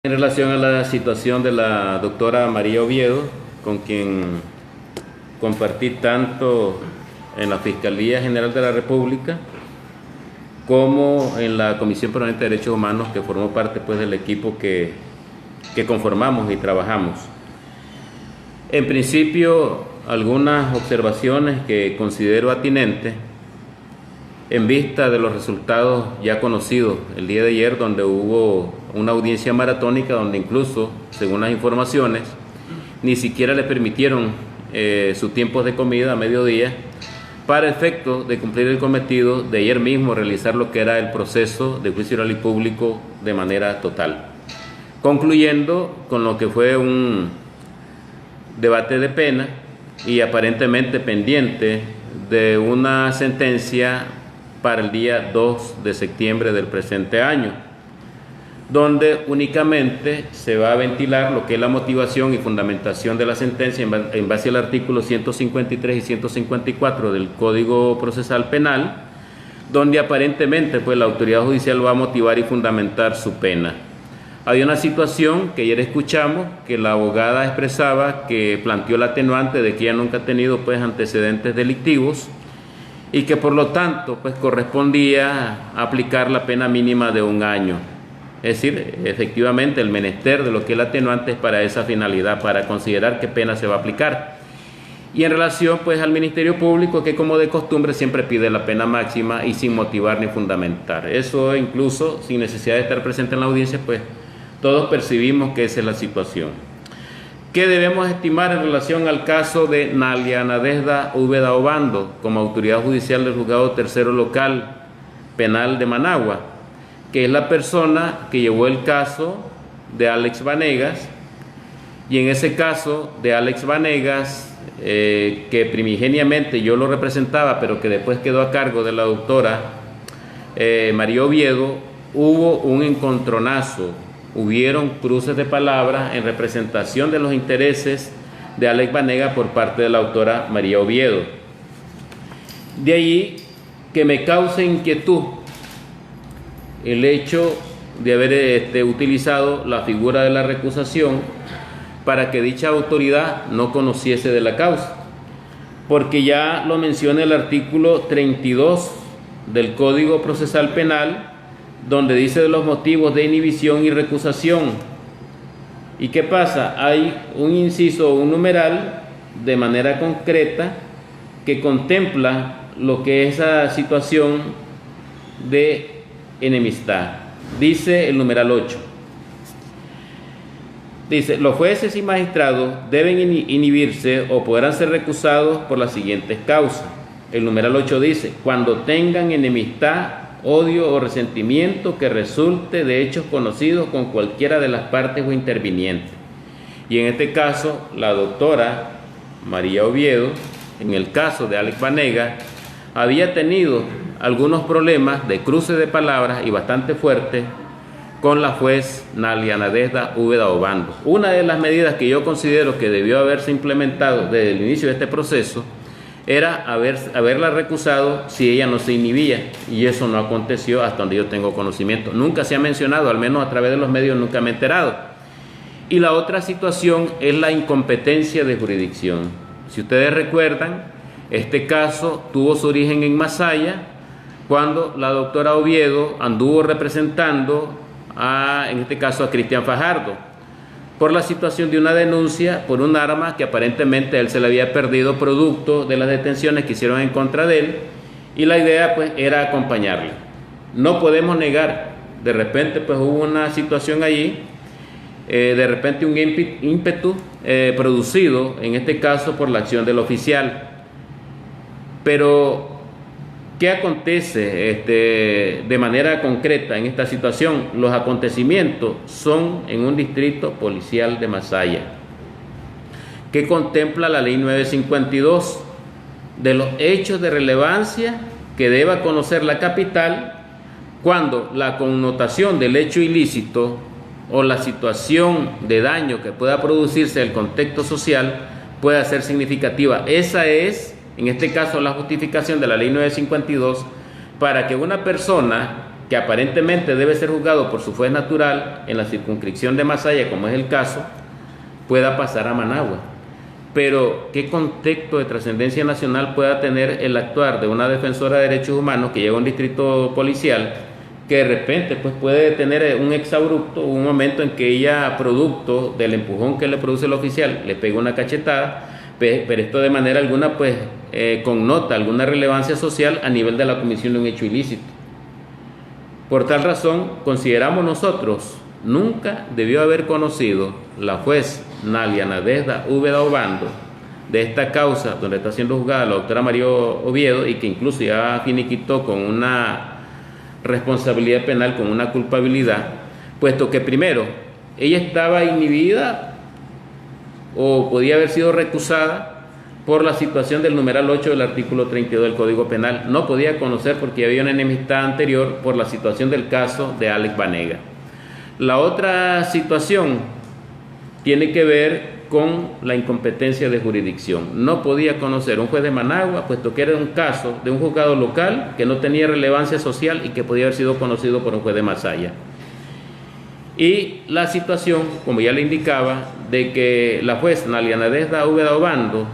En relación a la situación de la doctora María Oviedo, con quien compartí tanto en la Fiscalía General de la República como en la Comisión Permanente de Derechos Humanos, que formó parte pues del equipo que conformamos y trabajamos. En principio, algunas observaciones que considero atinentes en vista de los resultados ya conocidos el día de ayer, donde hubo una audiencia maratónica, donde incluso, según las informaciones, ni siquiera le permitieron su tiempo de comida a mediodía, para efecto de cumplir el cometido de ayer mismo realizar lo que era el proceso de juicio oral y público de manera total, concluyendo con lo que fue un debate de pena y aparentemente pendiente de una sentencia para el día 2 de septiembre del presente año, donde únicamente se va a ventilar lo que es la motivación y fundamentación de la sentencia en base al artículo 153 y 154 del Código Procesal Penal, donde aparentemente pues la autoridad judicial va a motivar y fundamentar su pena. Hay una situación que ayer escuchamos, que la abogada expresaba que planteó la atenuante de que ella nunca ha tenido pues antecedentes delictivos y que por lo tanto pues correspondía aplicar la pena mínima de 1 año. Es decir, efectivamente el menester de lo que es la atenuante es para esa finalidad, para considerar qué pena se va a aplicar. Y en relación pues al Ministerio Público, que como de costumbre siempre pide la pena máxima y sin motivar ni fundamentar. Eso incluso sin necesidad de estar presente en la audiencia, pues todos percibimos que esa es la situación. ¿Qué debemos estimar en relación al caso de Nalia Nadezhda Úbeda Obando como autoridad judicial del Juzgado Tercero Local Penal de Managua, que es la persona que llevó el caso de Alex Vanegas? Y en ese caso de Alex Vanegas, que primigeniamente yo lo representaba, pero que después quedó a cargo de la doctora María Oviedo, hubo un encontronazo. Hubieron cruces de palabras en representación de los intereses de Alex Vanegas por parte de la autora María Oviedo. De ahí que me cause inquietud el hecho de haber utilizado la figura de la recusación para que dicha autoridad no conociese de la causa, porque ya lo menciona el artículo 32 del Código Procesal Penal, donde dice de los motivos de inhibición y recusación. ¿Y qué pasa? Hay un inciso o un numeral de manera concreta que contempla lo que es esa situación de enemistad. Dice el numeral 8. Dice, los jueces y magistrados deben inhibirse o podrán ser recusados por las siguientes causas. El numeral 8 dice, cuando tengan enemistad, odio o resentimiento que resulte de hechos conocidos con cualquiera de las partes o intervinientes. Y en este caso, la doctora María Oviedo, en el caso de Alex Vanegas, había tenido algunos problemas de cruce de palabras y bastante fuertes con la juez Nalia Nadezhda Úbeda Obando. Una de las medidas que yo considero que debió haberse implementado desde el inicio de este proceso era haberla recusado si ella no se inhibía, y eso no aconteció hasta donde yo tengo conocimiento. Nunca se ha mencionado, al menos a través de los medios nunca me he enterado. Y la otra situación es la incompetencia de jurisdicción. Si ustedes recuerdan, este caso tuvo su origen en Masaya, cuando la doctora Oviedo anduvo representando en este caso a Cristian Fajardo, por la situación de una denuncia por un arma que aparentemente él se le había perdido producto de las detenciones que hicieron en contra de él, y la idea pues era acompañarle. No podemos negar, de repente pues hubo una situación allí, de repente un ímpetu producido en este caso por la acción del oficial. Pero ¿qué acontece de manera concreta en esta situación? Los acontecimientos son en un distrito policial de Masaya, que contempla la ley 952 de los hechos de relevancia que deba conocer la capital cuando la connotación del hecho ilícito o la situación de daño que pueda producirse del contexto social pueda ser significativa. Esa es, en este caso, la justificación de la ley 952 para que una persona que aparentemente debe ser juzgado por su juez natural en la circunscripción de Masaya, como es el caso, pueda pasar a Managua. Pero ¿qué contexto de trascendencia nacional pueda tener el actuar de una defensora de derechos humanos que llega a un distrito policial, que de repente pues puede tener un exabrupto, un momento en que ella, producto del empujón que le produce el oficial, le pega una cachetada, pero esto de manera alguna pues connota alguna relevancia social a nivel de la comisión de un hecho ilícito? Por tal razón, consideramos nosotros, nunca debió haber conocido la juez Nalia Nadezhda Úbeda Obando de esta causa donde está siendo juzgada la doctora María Oviedo, y que incluso ya finiquitó con una responsabilidad penal, con una culpabilidad, puesto que primero, ella estaba inhibida o podía haber sido recusada por la situación del numeral 8 del artículo 32 del Código Penal. No podía conocer porque había una enemistad anterior por la situación del caso de Alex Banega. La otra situación tiene que ver con la incompetencia de jurisdicción. No podía conocer un juez de Managua, puesto que era un caso de un juzgado local que no tenía relevancia social y que podía haber sido conocido por un juez de Masaya. Y la situación, como ya le indicaba, de que la juez Nalia Nadezhda Úbeda Obando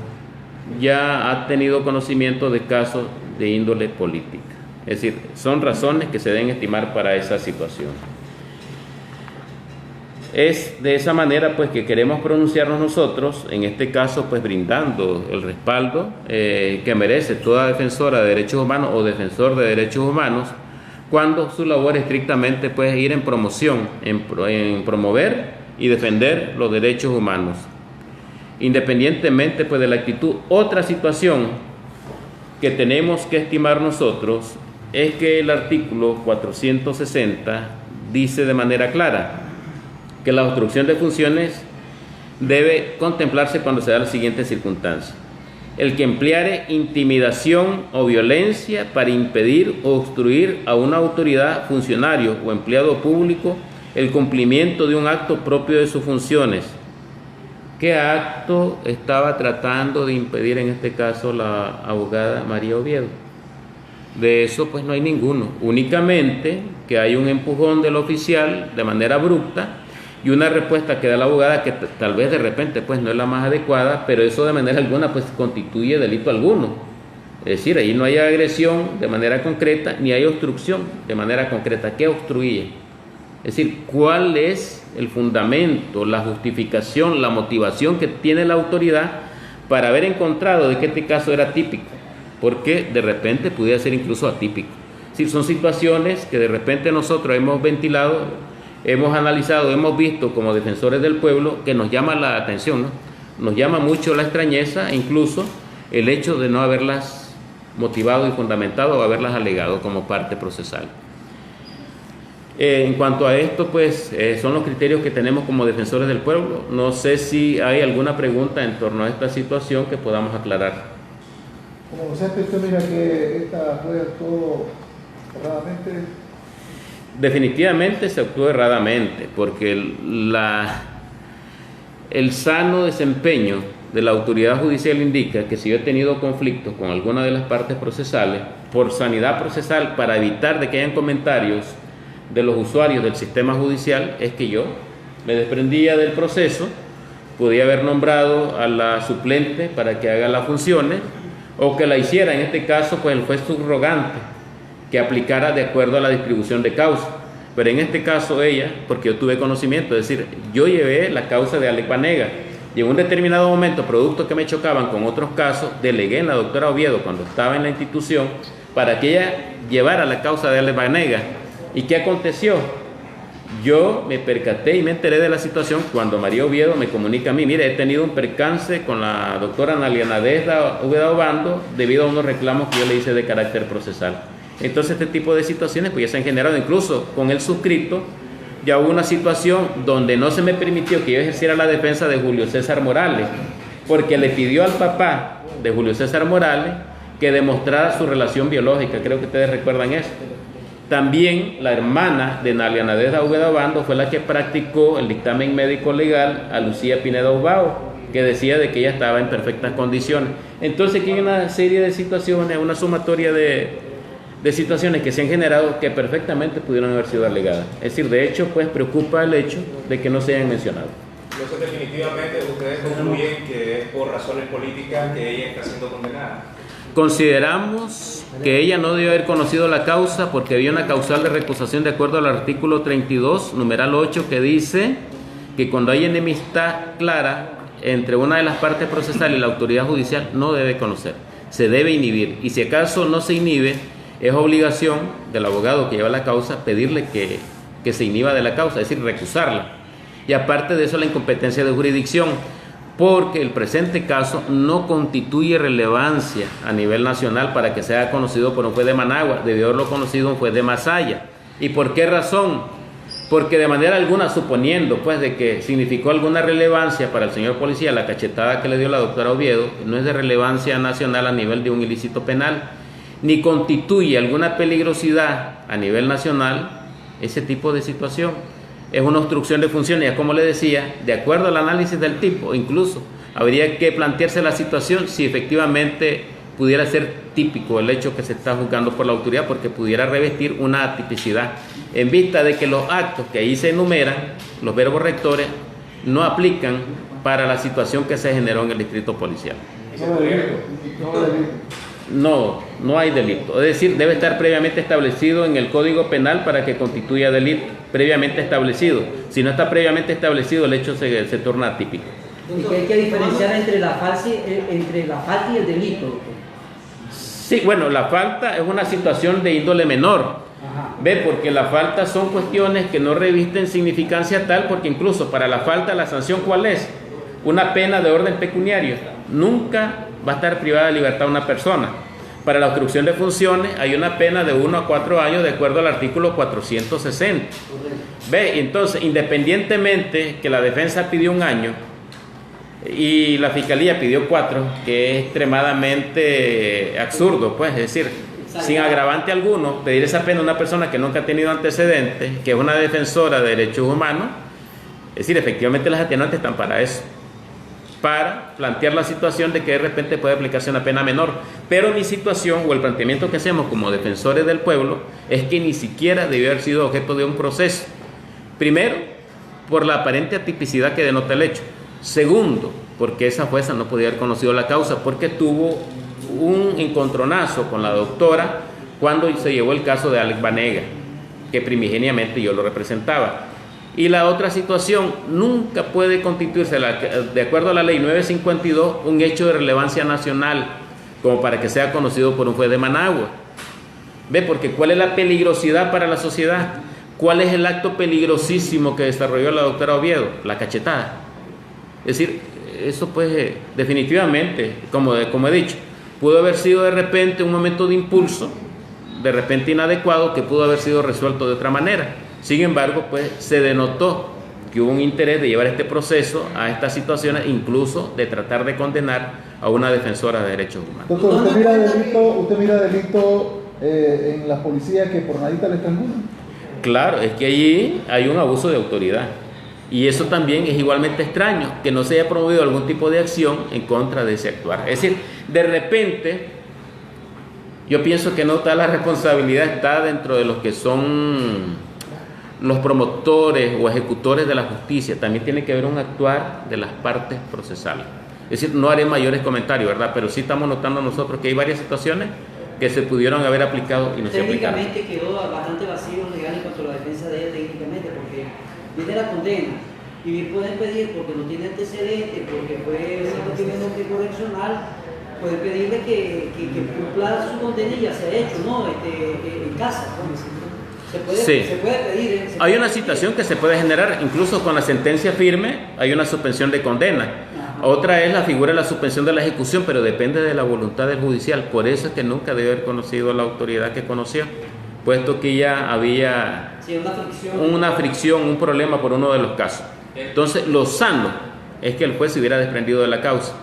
ya ha tenido conocimiento de casos de índole política. Es decir, son razones que se deben estimar para esa situación. Es de esa manera pues que queremos pronunciarnos nosotros, en este caso pues brindando el respaldo que merece toda defensora de derechos humanos o defensor de derechos humanos, cuando su labor estrictamente puede ir en promoción, en promover y defender los derechos humanos, independientemente pues de la actitud. Otra situación que tenemos que estimar nosotros es que el artículo 460 dice de manera clara que la obstrucción de funciones debe contemplarse cuando se da la siguiente circunstancia: el que empleare intimidación o violencia para impedir o obstruir a una autoridad, funcionario o empleado público el cumplimiento de un acto propio de sus funciones. ¿Qué acto estaba tratando de impedir en este caso la abogada María Oviedo? De eso pues no hay ninguno, únicamente que hay un empujón del oficial de manera abrupta y una respuesta que da la abogada que tal vez de repente pues no es la más adecuada, pero eso de manera alguna pues constituye delito alguno. Es decir, ahí no hay agresión de manera concreta ni hay obstrucción de manera concreta. ¿Qué obstruye? Es decir, ¿cuál es el fundamento, la justificación, la motivación que tiene la autoridad para haber encontrado de que este caso era típico? Porque de repente pudiera ser incluso atípico. Es decir, son situaciones que de repente nosotros hemos ventilado, hemos analizado, hemos visto como defensores del pueblo, que nos llama la atención, ¿no? Nos llama mucho la extrañeza, e incluso el hecho de no haberlas motivado y fundamentado o haberlas alegado como parte procesal. En cuanto a esto, pues son los criterios que tenemos como defensores del pueblo. No sé si hay alguna pregunta en torno a esta situación que podamos aclarar. Como docente, usted mira que esta fue todo erradamente. Definitivamente se actuó erradamente, porque el sano desempeño de la autoridad judicial indica que si yo he tenido conflictos con alguna de las partes procesales, por sanidad procesal, para evitar de que hayan comentarios de los usuarios del sistema judicial, es que yo me desprendía del proceso, podía haber nombrado a la suplente para que haga las funciones, o que la hiciera, en este caso, pues el juez subrogante, que aplicara de acuerdo a la distribución de causa. Pero en este caso ella, porque yo tuve conocimiento, es decir, yo llevé la causa de Alex Banega, y en un determinado momento, productos que me chocaban con otros casos, delegué en la doctora Oviedo, cuando estaba en la institución, para que ella llevara la causa de Alex Banega. ¿Y qué aconteció? Yo me percaté y me enteré de la situación cuando María Oviedo me comunica a mí: mire, he tenido un percance con la doctora Nalia Nadezhda Úbeda Obando debido a unos reclamos que yo le hice de carácter procesal. Entonces este tipo de situaciones pues ya se han generado. Incluso con el suscrito ya hubo una situación donde no se me permitió que yo ejerciera la defensa de Julio César Morales, porque le pidió al papá de Julio César Morales que demostrara su relación biológica. Creo que ustedes recuerdan eso. También la hermana de Nalia Nadezhda Úbeda Obando fue la que practicó el dictamen médico legal a Lucía Pineda Ubao, que decía de que ella estaba en perfectas condiciones. Entonces aquí hay una serie de situaciones, una sumatoria de de situaciones que se han generado que perfectamente pudieron haber sido alegadas. Es decir, de hecho, pues preocupa el hecho de que no se hayan mencionado. Entonces, definitivamente, ustedes concluyen que es por razones políticas que ella está siendo condenada. Consideramos que ella no debió haber conocido la causa porque había una causal de recusación de acuerdo al artículo 32, numeral 8, que dice que cuando hay enemistad clara entre una de las partes procesales y la autoridad judicial, no debe conocer, se debe inhibir. Y si acaso no se inhibe, es obligación del abogado que lleva la causa pedirle que se inhiba de la causa, es decir, recusarla. Y aparte de eso, la incompetencia de jurisdicción, porque el presente caso no constituye relevancia a nivel nacional para que sea conocido por un juez de Managua, debió haberlo conocido un juez de Masaya. ¿Y por qué razón? Porque de manera alguna, suponiendo pues de que significó alguna relevancia para el señor policía la cachetada que le dio la doctora Oviedo, no es de relevancia nacional a nivel de un ilícito penal, ni constituye alguna peligrosidad a nivel nacional ese tipo de situación. Es una obstrucción de funciones, ya como le decía, de acuerdo al análisis del tipo, incluso habría que plantearse la situación si efectivamente pudiera ser típico el hecho que se está juzgando por la autoridad, porque pudiera revestir una atipicidad, en vista de que los actos que ahí se enumeran, los verbos rectores, no aplican para la situación que se generó en el distrito policial. No hay delito. Es decir, debe estar previamente establecido en el Código Penal para que constituya delito, previamente establecido. Si no está previamente establecido, el hecho se torna atípico. ¿Y que hay que diferenciar entre la falta y el delito, doctor? Sí, bueno, la falta es una situación de índole menor. Ve, porque la falta son cuestiones que no revisten significancia tal, porque incluso para la falta la sanción, ¿cuál es? Una pena de orden pecuniario. Nunca va a estar privada de libertad una persona. Para la obstrucción de funciones hay una pena de 1 a 4 años de acuerdo al artículo 460. Ve, entonces, independientemente que la defensa pidió 1 año y la fiscalía pidió 4, que es extremadamente absurdo, pues, es decir, sin agravante alguno, pedir esa pena a una persona que nunca ha tenido antecedentes, que es una defensora de derechos humanos, es decir, efectivamente las atenuantes están para eso, para plantear la situación de que de repente puede aplicarse una pena menor. Pero mi situación o el planteamiento que hacemos como defensores del pueblo es que ni siquiera debió haber sido objeto de un proceso. Primero, por la aparente atipicidad que denota el hecho. Segundo, porque esa jueza no podía haber conocido la causa, porque tuvo un encontronazo con la doctora cuando se llevó el caso de Alex Banega, que primigeniamente yo lo representaba. Y la otra situación, nunca puede constituirse, de acuerdo a la ley 952, un hecho de relevancia nacional, como para que sea conocido por un juez de Managua. ¿Ve? Porque ¿cuál es la peligrosidad para la sociedad? ¿Cuál es el acto peligrosísimo que desarrolló la doctora Oviedo? La cachetada. Es decir, eso pues definitivamente, como he dicho, pudo haber sido de repente un momento de impulso, de repente inadecuado, que pudo haber sido resuelto de otra manera. Sin embargo, pues se denotó que hubo un interés de llevar este proceso a estas situaciones, incluso de tratar de condenar a una defensora de derechos humanos. Doctor, ¿usted mira delito en la policía que por nadita le estrangulan? Claro, es que allí hay un abuso de autoridad. Y eso también es igualmente extraño, que no se haya promovido algún tipo de acción en contra de ese actuar. Es decir, de repente, yo pienso que no toda la responsabilidad está dentro de los que son los promotores o ejecutores de la justicia. También tiene que haber un actuar de las partes procesales. Es decir, no haré mayores comentarios, ¿verdad? Pero sí estamos notando nosotros que hay varias situaciones que se pudieron haber aplicado y no se aplicaron. Técnicamente quedó bastante vacío legal en cuanto a la defensa de él, técnicamente, porque viene la condena y bien pueden pedir, porque no tiene antecedentes, porque fue un correccional, pueden pedirle que cumpla su condena y ya se ha hecho, ¿no? En casa, ¿no? Se puede pedir. Hay una situación que se puede generar, incluso con la sentencia firme, hay una suspensión de condena. Ajá. Otra es la figura de la suspensión de la ejecución, pero depende de la voluntad del judicial. Por eso es que nunca debe haber conocido la autoridad que conoció, puesto que ya había una fricción, un problema por uno de los casos. Entonces, lo sano es que el juez se hubiera desprendido de la causa.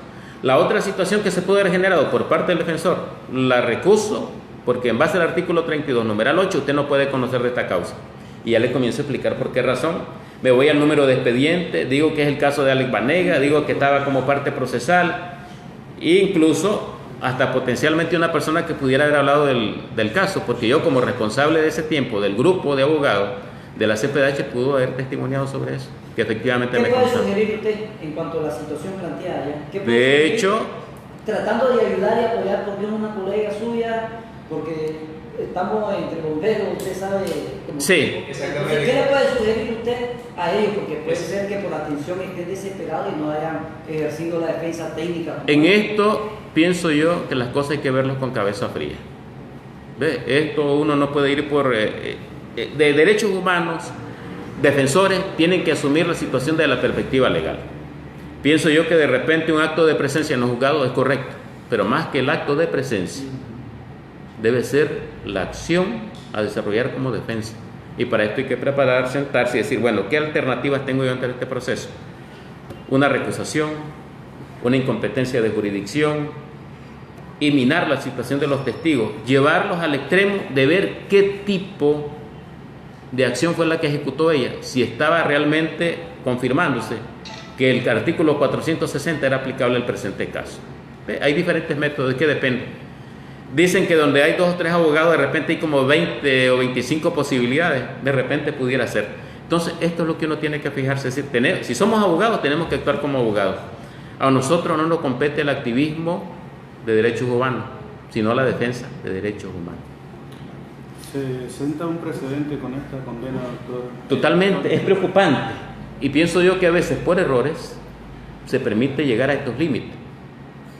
La otra situación que se puede haber generado por parte del defensor, la recuso, porque en base al artículo 32, numeral 8, usted no puede conocer de esta causa. Y ya le comienzo a explicar por qué razón. Me voy al número de expediente, digo que es el caso de Alex Banega, digo que estaba como parte procesal, e incluso hasta potencialmente una persona que pudiera haber hablado del caso, porque yo como responsable de ese tiempo del grupo de abogados de la CPDH pudo haber testimoniado sobre eso, que efectivamente ¿Qué me puede consta. sugerir usted en cuanto a la situación planteada ya? ¿Qué puede De sugerir? hecho, Tratando de ayudar y apoyar, porque es una colega suya, porque estamos entre bomberos, usted sabe. Sí. Exactamente. ¿Qué le puede sugerir usted a ellos? Porque puede ser que por atención estén desesperados y no hayan ejercido la defensa técnica. en esto pienso yo que las cosas hay que verlas con cabeza fría. ¿Ve? Esto uno no puede ir por... de derechos humanos, defensores tienen que asumir la situación de la perspectiva legal. Pienso yo que de repente un acto de presencia en los juzgados es correcto, pero más que el acto de presencia, debe ser la acción a desarrollar como defensa. Y para esto hay que preparar, sentarse y decir, bueno, ¿qué alternativas tengo yo ante este proceso? Una recusación, una incompetencia de jurisdicción, y minar la situación de los testigos, llevarlos al extremo de ver qué tipo de acción fue la que ejecutó ella, si estaba realmente confirmándose que el artículo 460 era aplicable al presente caso. Hay diferentes métodos, es que depende. Dicen que donde hay 2 o 3 abogados, de repente hay como 20 o 25 posibilidades, de repente pudiera ser. Entonces, esto es lo que uno tiene que fijarse, es decir, si somos abogados, tenemos que actuar como abogados. A nosotros no nos compete el activismo de derechos humanos, sino la defensa de derechos humanos. ¿Se sienta un precedente con esta condena, doctor? Totalmente, es preocupante. Y pienso yo que a veces por errores se permite llegar a estos límites.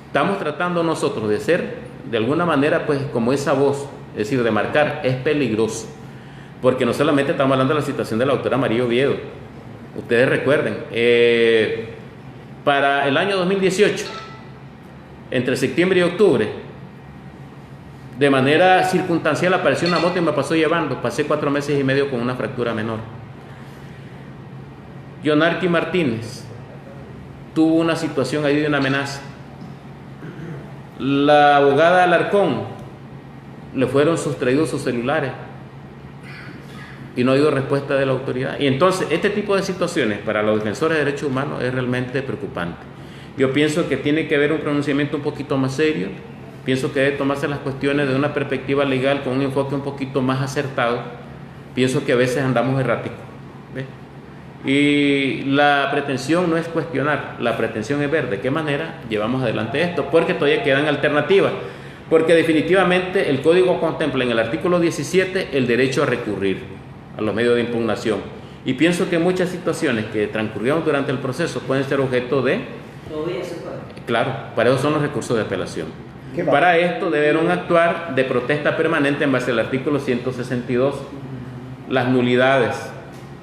Estamos tratando nosotros de ser, de alguna manera, pues como esa voz, es decir, de marcar, es peligroso. Porque no solamente estamos hablando de la situación de la doctora María Oviedo. Ustedes recuerden, para el año 2018, entre septiembre y octubre, de manera circunstancial apareció una moto y me pasó llevando. Pasé 4 meses y medio con una fractura menor. Yonarqui Martínez tuvo una situación ahí de una amenaza. La abogada Alarcón le fueron sustraídos sus celulares y no ha habido respuesta de la autoridad. Y entonces este tipo de situaciones para los defensores de derechos humanos es realmente preocupante. Yo pienso que tiene que haber un pronunciamiento un poquito más serio. Pienso que debe tomarse las cuestiones de una perspectiva legal con un enfoque un poquito más acertado. Pienso que a veces andamos erráticos, ¿ves? Y la pretensión no es cuestionar, la pretensión es ver de qué manera llevamos adelante esto, porque todavía quedan alternativas, porque definitivamente el código contempla en el artículo 17 el derecho a recurrir a los medios de impugnación, y pienso que muchas situaciones que transcurrieron durante el proceso pueden ser objeto de... Todavía se puede. Claro, para eso son los recursos de apelación. Para esto deberán actuar de protesta permanente en base al artículo 162, las nulidades.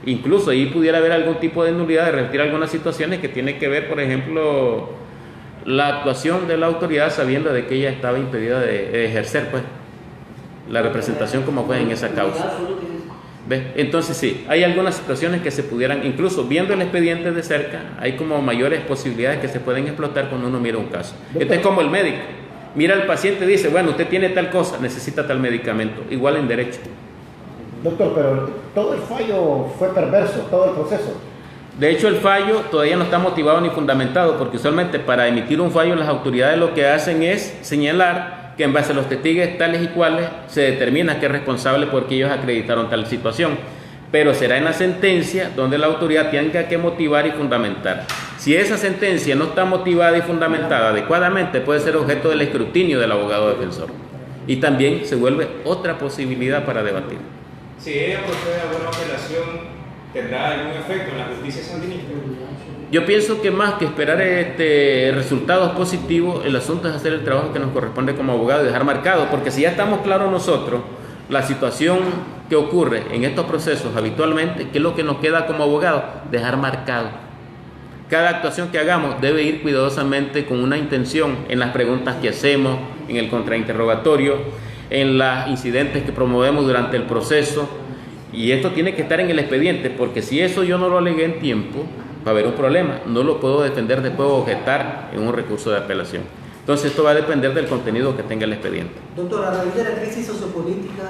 Incluso ahí pudiera haber algún tipo de nulidad de revertir algunas situaciones que tiene que ver, por ejemplo, la actuación de la autoridad sabiendo de que ella estaba impedida de ejercer pues la representación como fue en esa causa. ¿Ves? Entonces sí, hay algunas situaciones que se pudieran, incluso viendo el expediente de cerca, hay como mayores posibilidades que se pueden explotar cuando uno mira un caso. Esto es como el médico. Mira al paciente y dice, bueno, usted tiene tal cosa, necesita tal medicamento, igual en derecho. Doctor, pero todo el fallo fue perverso, todo el proceso. De hecho, el fallo todavía no está motivado ni fundamentado, porque usualmente para emitir un fallo las autoridades lo que hacen es señalar que en base a los testigos tales y cuales se determina que es responsable porque ellos acreditaron tal situación. Pero será en la sentencia donde la autoridad tenga que motivar y fundamentar. Si esa sentencia no está motivada y fundamentada adecuadamente, puede ser objeto del escrutinio del abogado defensor. Y también se vuelve otra posibilidad para debatir. Si ella procede a buena apelación, ¿tendrá algún efecto en la justicia sandinista? Yo pienso que más que esperar resultados positivos, el asunto es hacer el trabajo que nos corresponde como abogado y dejar marcado, porque si ya estamos claros nosotros, la situación que ocurre en estos procesos habitualmente, ¿qué es lo que nos queda como abogado? Dejar marcado. Cada actuación que hagamos debe ir cuidadosamente con una intención en las preguntas que hacemos, en el contrainterrogatorio, en los incidentes que promovemos durante el proceso, y esto tiene que estar en el expediente, porque si eso yo no lo alegué en tiempo, va a haber un problema, no lo puedo defender después o objetar en un recurso de apelación. Entonces esto va a depender del contenido que tenga el expediente. Doctor, a raíz de la crisis sociopolítica,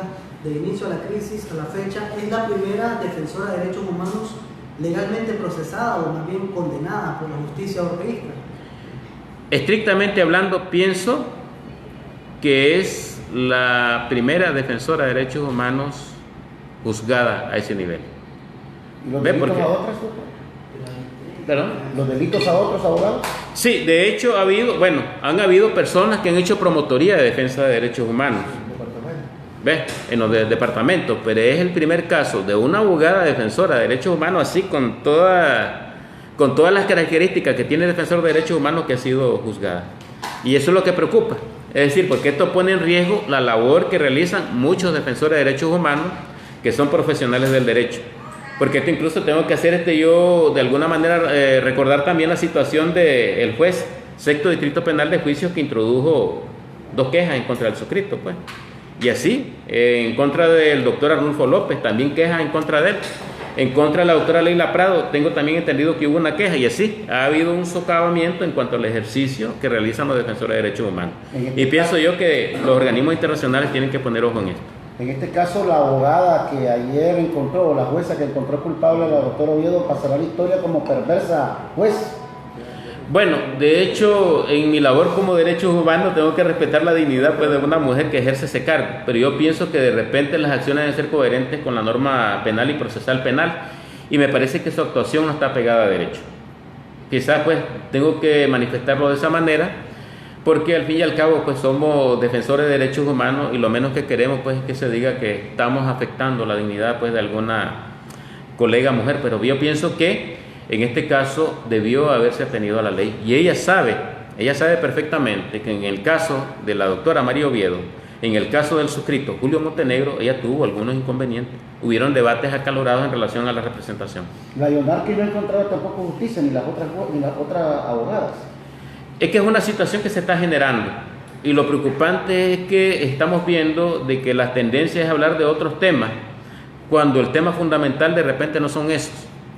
de inicio a la crisis a la fecha, ¿es la primera defensora de derechos humanos legalmente procesada o más bien condenada por la justicia orteguista? Estrictamente hablando, pienso que es la primera defensora de derechos humanos juzgada a ese nivel. ¿Y los ¿Ve delitos por qué? a otras, doctor? ¿Perdón? ¿Los delitos a otros abogados? Sí, de hecho han habido personas que han hecho promotoría de defensa de derechos humanos. ¿Ves? En los departamentos, pero es el primer caso de una abogada defensora de derechos humanos, así con todas las características que tiene el defensor de derechos humanos, que ha sido juzgada. Y eso es lo que preocupa. Es decir, porque esto pone en riesgo la labor que realizan muchos defensores de derechos humanos que son profesionales del derecho. Porque esto incluso tengo que hacer yo de alguna manera recordar también la situación del juez sexto distrito penal de juicios que introdujo 2 quejas en contra del suscrito, pues. Y así, en contra del doctor Arnulfo López, también quejas en contra de él. En contra de la doctora Leila Prado, tengo también entendido que hubo una queja, y así ha habido un socavamiento en cuanto al ejercicio que realizan los defensores de derechos humanos. Y pienso yo que los organismos internacionales tienen que poner ojo en esto. En este caso, la abogada que ayer encontró, o la jueza que encontró culpable a la doctora Oviedo, pasará la historia como perversa juez. Bueno, de hecho, en mi labor como derechos humanos tengo que respetar la dignidad, pues, de una mujer que ejerce ese cargo, pero yo pienso que de repente las acciones deben ser coherentes con la norma penal y procesal penal, y me parece que su actuación no está pegada a derecho. Quizás pues tengo que manifestarlo de esa manera, porque al fin y al cabo pues somos defensores de derechos humanos, y lo menos que queremos pues es que se diga que estamos afectando la dignidad pues de alguna colega mujer, pero yo pienso que en este caso debió haberse atenido a la ley, y ella sabe perfectamente que en el caso de la doctora María Oviedo, en el caso del suscrito Julio Montenegro, ella tuvo algunos inconvenientes, hubieron debates acalorados en relación a la representación. La Ionarqui no ha encontrado tampoco justicia, ni las otras abogadas. Es que es una situación que se está generando, y lo preocupante es que estamos viendo de que las tendencias es hablar de otros temas, cuando el tema fundamental de repente no son esos.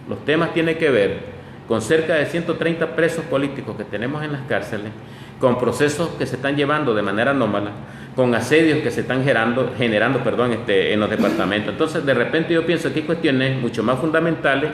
Los temas tienen que ver con cerca de 130 presos políticos que tenemos en las cárceles, con procesos que se están llevando de manera anómala, con asedios que se están generando en los departamentos. Entonces, de repente yo pienso que hay cuestiones mucho más fundamentales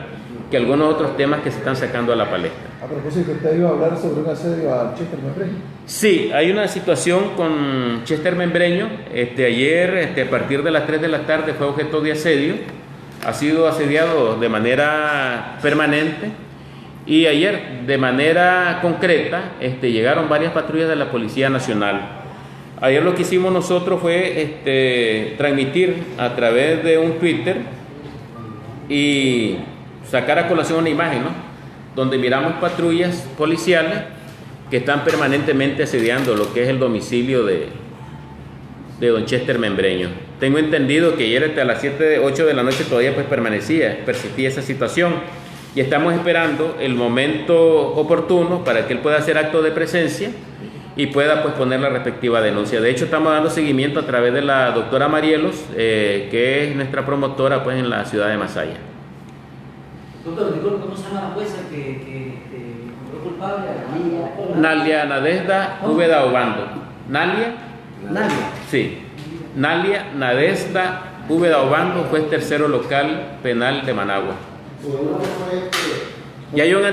que algunos otros temas que se están sacando a la palestra. A propósito, usted iba a hablar sobre un asedio a Chester Membreño. Sí, hay una situación con Chester Membreño. Ayer, a partir de las 3 de la tarde, fue objeto de asedio. Ha sido asediado de manera permanente, y ayer de manera concreta llegaron varias patrullas de la Policía Nacional. Ayer lo que hicimos nosotros fue transmitir a través de un Twitter y sacar a colación una imagen, ¿no?, donde miramos patrullas policiales que están permanentemente asediando lo que es el domicilio de don Chester Membreño. Tengo entendido que ayer hasta las 8 de la noche todavía pues persistía esa situación, y estamos esperando el momento oportuno para que él pueda hacer acto de presencia y pueda pues poner la respectiva denuncia. De hecho, estamos dando seguimiento a través de la doctora Marielos, que es nuestra promotora pues en la ciudad de Masaya. Doctor, ¿cómo se llama la jueza que encontró culpable? Nalia Nadezda Úbeda Obando. ¿Nalia? Sí. Nalia Nadezda Úbeda Obando, juez tercero local penal de Managua. Y hay un